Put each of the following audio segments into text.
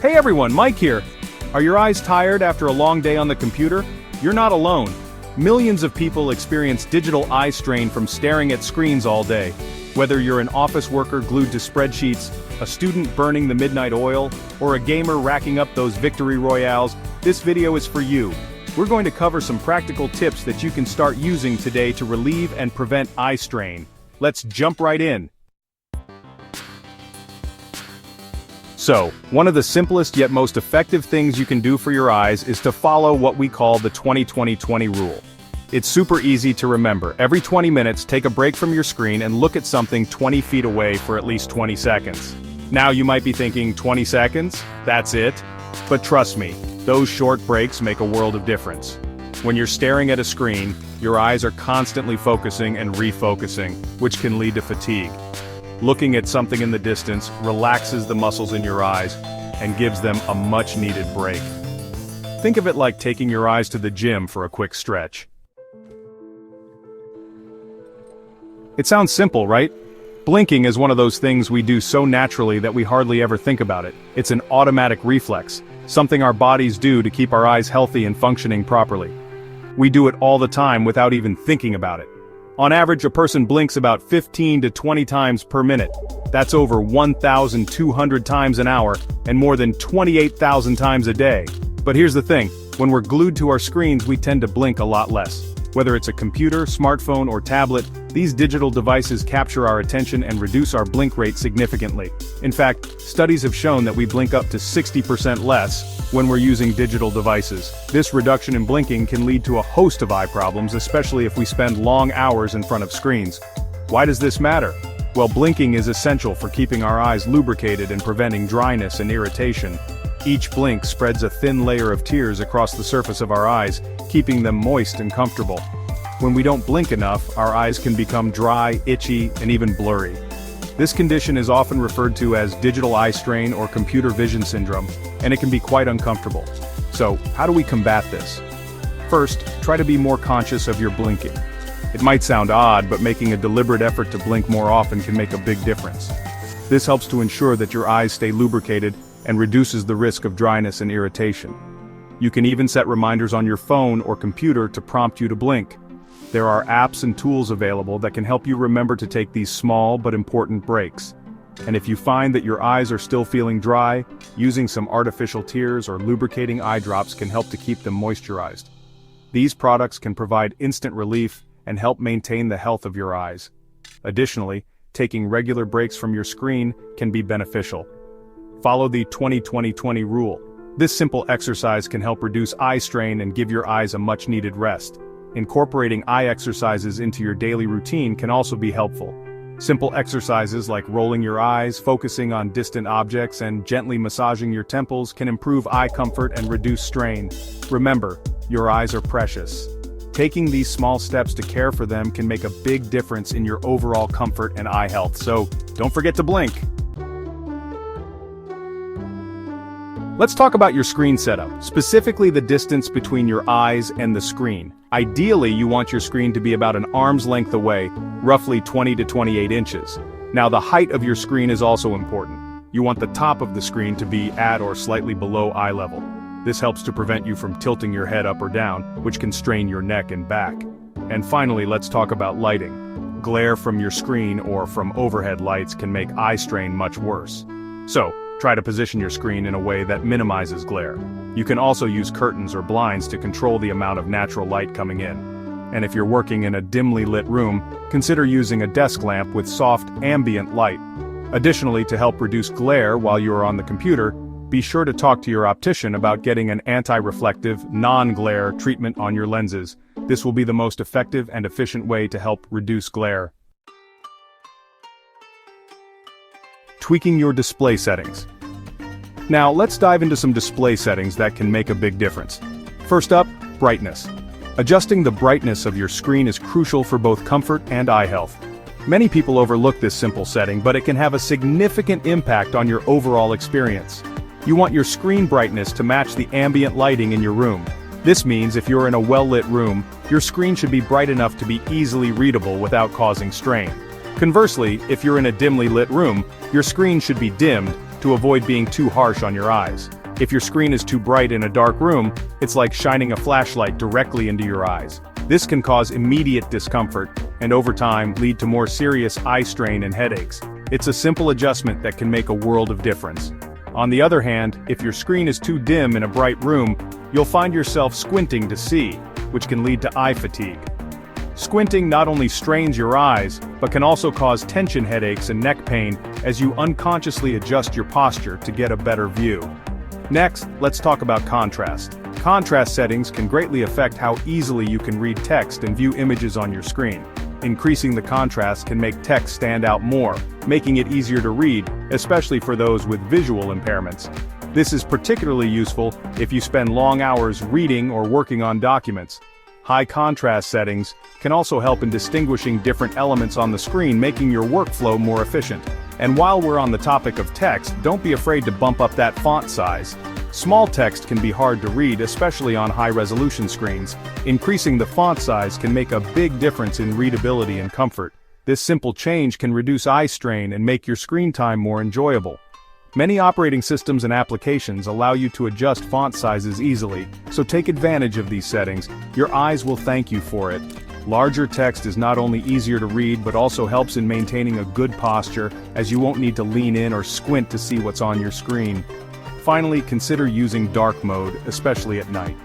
Hey everyone, Mike here. Are your eyes tired after a long day on the computer? You're not alone. Millions of people experience digital eye strain from staring at screens all day. Whether you're an office worker glued to spreadsheets, a student burning the midnight oil, or a gamer racking up those victory royales, this video is for you. We're going to cover some practical tips that you can start using today to relieve and prevent eye strain. Let's jump right in. So, one of the simplest yet most effective things you can do for your eyes is to follow what we call the 20-20-20 rule. It's super easy to remember. Every 20 minutes, take a break from your screen and look at something 20 feet away for at least 20 seconds. Now you might be thinking, 20 seconds? That's it? But trust me, those short breaks make a world of difference. When you're staring at a screen, your eyes are constantly focusing and refocusing, which can lead to fatigue. Looking at something in the distance relaxes the muscles in your eyes and gives them a much-needed break. Think of it like taking your eyes to the gym for a quick stretch. It sounds simple, right? Blinking is one of those things we do so naturally that we hardly ever think about it. It's an automatic reflex, something our bodies do to keep our eyes healthy and functioning properly. We do it all the time without even thinking about it. On average, a person blinks about 15 to 20 times per minute. That's over 1,200 times an hour, and more than 28,000 times a day. But here's the thing, when we're glued to our screens, we tend to blink a lot less. Whether it's a computer, smartphone, or tablet, these digital devices capture our attention and reduce our blink rate significantly. In fact, studies have shown that we blink up to 60% less when we're using digital devices. This reduction in blinking can lead to a host of eye problems, especially if we spend long hours in front of screens. Why does this matter? Well, blinking is essential for keeping our eyes lubricated and preventing dryness and irritation. Each blink spreads a thin layer of tears across the surface of our eyes, keeping them moist and comfortable. When we don't blink enough, our eyes can become dry, itchy, and even blurry. This condition is often referred to as digital eye strain or computer vision syndrome, and it can be quite uncomfortable. So, how do we combat this? First, try to be more conscious of your blinking. It might sound odd, but making a deliberate effort to blink more often can make a big difference. This helps to ensure that your eyes stay lubricated and reduces the risk of dryness and irritation. You can even set reminders on your phone or computer to prompt you to blink. There are apps and tools available that can help you remember to take these small but important breaks. And if you find that your eyes are still feeling dry, using some artificial tears or lubricating eye drops can help to keep them moisturized. These products can provide instant relief and help maintain the health of your eyes. Additionally, taking regular breaks from your screen can be beneficial. Follow the 20-20-20 rule. This simple exercise can help reduce eye strain and give your eyes a much-needed rest. Incorporating eye exercises into your daily routine can also be helpful. Simple exercises like rolling your eyes, focusing on distant objects, and gently massaging your temples can improve eye comfort and reduce strain. Remember, your eyes are precious. Taking these small steps to care for them can make a big difference in your overall comfort and eye health, so don't forget to blink. Let's talk about your screen setup, specifically the distance between your eyes and the screen. Ideally, you want your screen to be about an arm's length away, roughly 20 to 28 inches. Now, the height of your screen is also important. You want the top of the screen to be at or slightly below eye level. This helps to prevent you from tilting your head up or down, which can strain your neck and back. And finally, let's talk about lighting. Glare from your screen or from overhead lights can make eye strain much worse. So, try to position your screen in a way that minimizes glare. You can also use curtains or blinds to control the amount of natural light coming in. And if you're working in a dimly lit room, consider using a desk lamp with soft, ambient light. Additionally, to help reduce glare while you are on the computer, be sure to talk to your optician about getting an anti-reflective, non-glare treatment on your lenses. This will be the most effective and efficient way to help reduce glare. Tweaking your display settings. Now, let's dive into some display settings that can make a big difference. First up, brightness. Adjusting the brightness of your screen is crucial for both comfort and eye health. Many people overlook this simple setting, but it can have a significant impact on your overall experience. You want your screen brightness to match the ambient lighting in your room. This means if you're in a well-lit room, your screen should be bright enough to be easily readable without causing strain. Conversely, if you're in a dimly lit room, your screen should be dimmed, to avoid being too harsh on your eyes. If your screen is too bright in a dark room, it's like shining a flashlight directly into your eyes. This can cause immediate discomfort, and over time lead to more serious eye strain and headaches. It's a simple adjustment that can make a world of difference. On the other hand, if your screen is too dim in a bright room, you'll find yourself squinting to see, which can lead to eye fatigue. Squinting not only strains your eyes, but can also cause tension headaches and neck pain as you unconsciously adjust your posture to get a better view. Next, let's talk about contrast. Contrast settings can greatly affect how easily you can read text and view images on your screen. Increasing the contrast can make text stand out more, making it easier to read, especially for those with visual impairments. This is particularly useful if you spend long hours reading or working on documents. High contrast settings can also help in distinguishing different elements on the screen, making your workflow more efficient. And while we're on the topic of text, don't be afraid to bump up that font size. Small text can be hard to read, especially on high-resolution screens. Increasing the font size can make a big difference in readability and comfort. This simple change can reduce eye strain and make your screen time more enjoyable. Many operating systems and applications allow you to adjust font sizes easily, so take advantage of these settings. Your eyes will thank you for it. Larger text is not only easier to read but also helps in maintaining a good posture, as you won't need to lean in or squint to see what's on your screen. Finally, consider using dark mode, especially at night.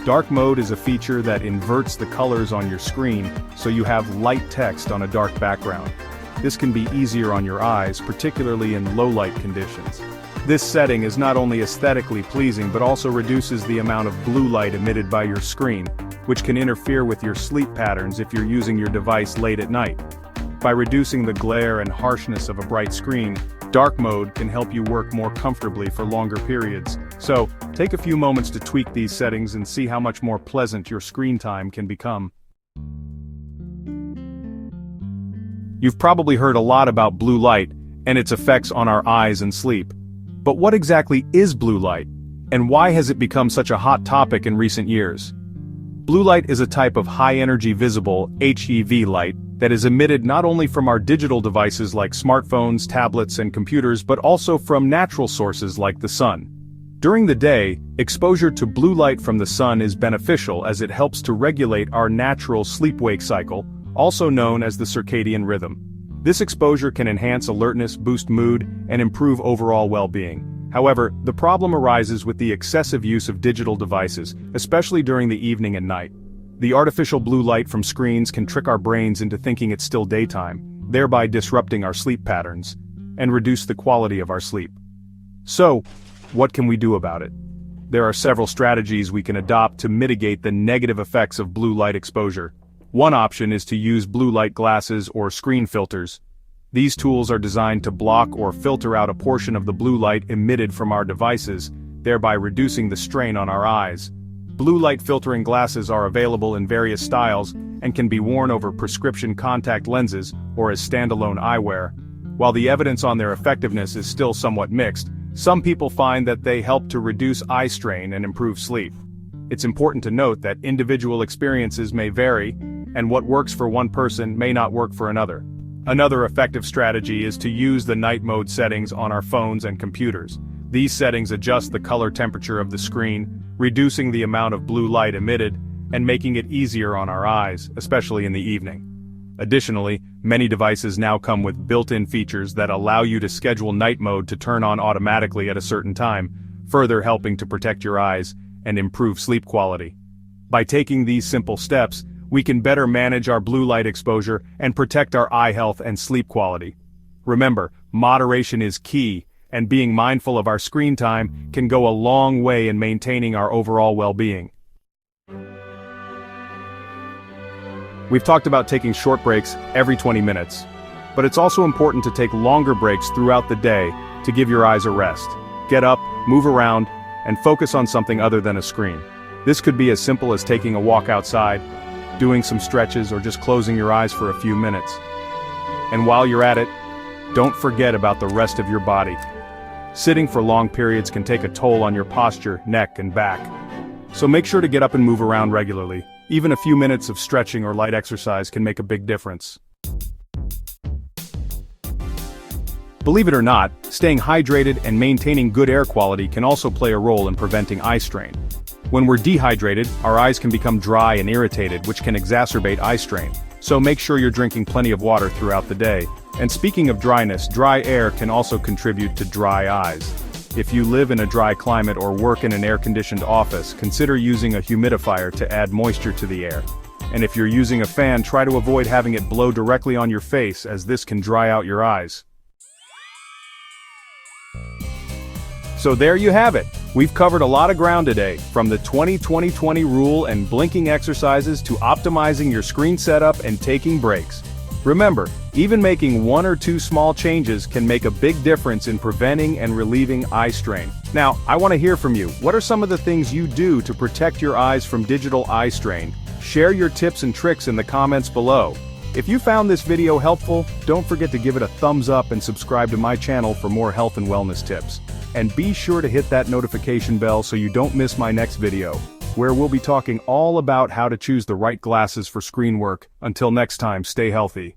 Dark mode is a feature that inverts the colors on your screen, so you have light text on a dark background. This can be easier on your eyes, particularly in low-light conditions. This setting is not only aesthetically pleasing but also reduces the amount of blue light emitted by your screen, which can interfere with your sleep patterns if you're using your device late at night. By reducing the glare and harshness of a bright screen, dark mode can help you work more comfortably for longer periods. So, take a few moments to tweak these settings and see how much more pleasant your screen time can become. You've probably heard a lot about blue light and its effects on our eyes and sleep. But what exactly is blue light, and why has it become such a hot topic in recent years? Blue light is a type of high-energy visible, HEV light, that is emitted not only from our digital devices like smartphones, tablets, and computers, but also from natural sources like the sun. During the day, exposure to blue light from the sun is beneficial as it helps to regulate our natural sleep-wake cycle, also known as the circadian rhythm. This exposure can enhance alertness, boost mood, and improve overall well-being. However, the problem arises with the excessive use of digital devices, especially during the evening and night. The artificial blue light from screens can trick our brains into thinking it's still daytime, thereby disrupting our sleep patterns, and reduce the quality of our sleep. So, what can we do about it? There are several strategies we can adopt to mitigate the negative effects of blue light exposure. One option is to use blue light glasses or screen filters. These tools are designed to block or filter out a portion of the blue light emitted from our devices, thereby reducing the strain on our eyes. Blue light filtering glasses are available in various styles and can be worn over prescription contact lenses or as standalone eyewear. While the evidence on their effectiveness is still somewhat mixed, some people find that they help to reduce eye strain and improve sleep. It's important to note that individual experiences may vary, and what works for one person may not work for another. Another effective strategy is to use the night mode settings on our phones and computers. These settings adjust the color temperature of the screen, reducing the amount of blue light emitted, and making it easier on our eyes, especially in the evening. Additionally, many devices now come with built-in features that allow you to schedule night mode to turn on automatically at a certain time, further helping to protect your eyes and improve sleep quality. By taking these simple steps, we can better manage our blue light exposure and protect our eye health and sleep quality. Remember, moderation is key, and being mindful of our screen time can go a long way in maintaining our overall well-being. We've talked about taking short breaks every 20 minutes, but it's also important to take longer breaks throughout the day to give your eyes a rest. Get up, move around, and focus on something other than a screen. This could be as simple as taking a walk outside, doing some stretches, or just closing your eyes for a few minutes. And while you're at it, don't forget about the rest of your body. Sitting for long periods can take a toll on your posture, neck, and back. So make sure to get up and move around regularly. Even a few minutes of stretching or light exercise can make a big difference. Believe it or not, staying hydrated and maintaining good air quality can also play a role in preventing eye strain. When we're dehydrated, our eyes can become dry and irritated, which can exacerbate eye strain. So make sure you're drinking plenty of water throughout the day. And speaking of dryness, dry air can also contribute to dry eyes. If you live in a dry climate or work in an air-conditioned office, consider using a humidifier to add moisture to the air. And if you're using a fan, try to avoid having it blow directly on your face, as this can dry out your eyes. So there you have it. We've covered a lot of ground today, from the 20-20-20 rule and blinking exercises to optimizing your screen setup and taking breaks. Remember, even making 1 or 2 small changes can make a big difference in preventing and relieving eye strain. Now, I want to hear from you. What are some of the things you do to protect your eyes from digital eye strain? Share your tips and tricks in the comments below. If you found this video helpful, don't forget to give it a thumbs up and subscribe to my channel for more health and wellness tips. And be sure to hit that notification bell so you don't miss my next video, where we'll be talking all about how to choose the right glasses for screen work. Until next time, stay healthy.